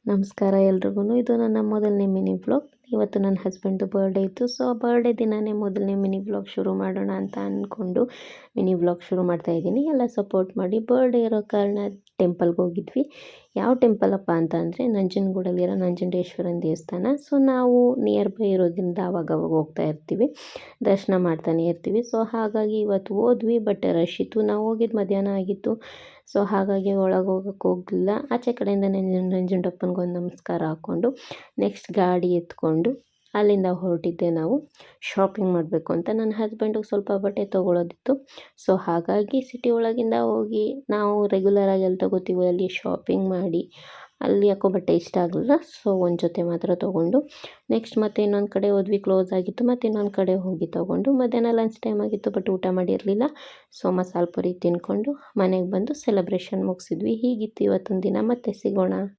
ನಮಸ್ಕಾರ ಎಲ್ರಿಗೂ. ಇದು ನನ್ನ ಮೊದಲನೇ ಮಿನಿ ವ್ಲಾಗ್. ಇವತ್ತು ನನ್ನ ಹಸ್ಬೆಂಡ್ದು ಬರ್ಡೇ ಇತ್ತು. ಸೊ ಬರ್ಡೇ ದಿನವೇ ಮೊದಲನೇ ಮಿನಿ ವ್ಲಾಗ್ ಶುರು ಮಾಡೋಣ ಅಂತ ಅಂದ್ಕೊಂಡು ಮಿನಿ ವ್ಲಾಗ್ ಶುರು ಮಾಡ್ತಾಯಿದ್ದೀನಿ. ಎಲ್ಲ ಸಪೋರ್ಟ್ ಮಾಡಿ. ಬರ್ಡೇ ಇರೋ ಕಾರಣ ಟೆಂಪಲ್ಗೆ ಹೋಗಿದ್ವಿ. ಯಾವ ಟೆಂಪಲಪ್ಪ ಅಂತ ಅಂದರೆ ನಂಜನಗೂಡಲ್ಲಿರೋ ನಂಜುಂಡೇಶ್ವರನ ದೇವಸ್ಥಾನ. ಸೊ ನಾವು ನಿಯರ್ ಬೈ ಇರೋದ್ರಿಂದ ಅವಾಗವಾಗ ಹೋಗ್ತಾ ಇರ್ತೀವಿ, ದರ್ಶನ ಮಾಡ್ತಾನೆ ಇರ್ತೀವಿ. ಸೊ ಹಾಗಾಗಿ ಇವತ್ತು ಹೋದ್ವಿ, ಬಟ್ ರಶ್ ಇತ್ತು. ನಾವು ಹೋಗಿದ್ದು ಮಧ್ಯಾಹ್ನ ಆಗಿತ್ತು. ಸೊ ಹಾಗಾಗಿ ಒಳಗೆ ಹೋಗೋಕ್ಕೆ ಹೋಗಲಿಲ್ಲ. ಆಚೆ ಕಡೆಯಿಂದ ನಂಜುಂಡಪ್ಪನಿಗೊಂದು ನಮಸ್ಕಾರ ಹಾಕ್ಕೊಂಡು ನೆಕ್ಸ್ಟ್ ಗಾಡಿ ಎತ್ಕೊಂಡು ಅಲ್ಲಿಂದ ಹೊರಟಿದ್ದೆ. ನಾವು ಶಾಪಿಂಗ್ ಮಾಡಬೇಕು ಅಂತ. ನನ್ನ ಹಸ್ಬೆಂಡಿಗೆ ಸ್ವಲ್ಪ ಬಟ್ಟೆ ತೊಗೊಳೋದಿತ್ತು. ಸೊ ಹಾಗಾಗಿ ಸಿಟಿ ಒಳಗಿಂದ ಹೋಗಿ ನಾವು ರೆಗ್ಯುಲರಾಗಿ ಎಲ್ಲಿ ತೊಗೋತೀವೋ ಅಲ್ಲಿ ಶಾಪಿಂಗ್ ಮಾಡಿ ಅಲ್ಲಿ ಯಾಕೋ ಬಟ್ಟೆ ಇಷ್ಟ ಆಗಲಿಲ್ಲ. ಸೊ ಒಂದು ಜೊತೆ ಮಾತ್ರ ತೊಗೊಂಡು ನೆಕ್ಸ್ಟ್ ಮತ್ತೆ ಇನ್ನೊಂದು ಕಡೆ ಹೋದ್ವಿ, ಕ್ಲೋಸ್ ಆಗಿತ್ತು. ಮತ್ತು ಇನ್ನೊಂದು ಕಡೆ ಹೋಗಿ ತೊಗೊಂಡು ಮಧ್ಯಾಹ್ನ ಲಂಚ್ ಟೈಮ್ ಆಗಿತ್ತು, ಬಟ್ ಊಟ ಮಾಡಿರಲಿಲ್ಲ. ಸೊ ಮಸಾಲೆ ಪುರಿ ತಿನ್ಕೊಂಡು ಮನೆಗೆ ಬಂದು ಸೆಲೆಬ್ರೇಷನ್ ಮುಗಿಸಿದ್ವಿ. ಹೀಗಿತ್ತು ಇವತ್ತೊಂದು ದಿನ. ಮತ್ತೆ ಸಿಗೋಣ.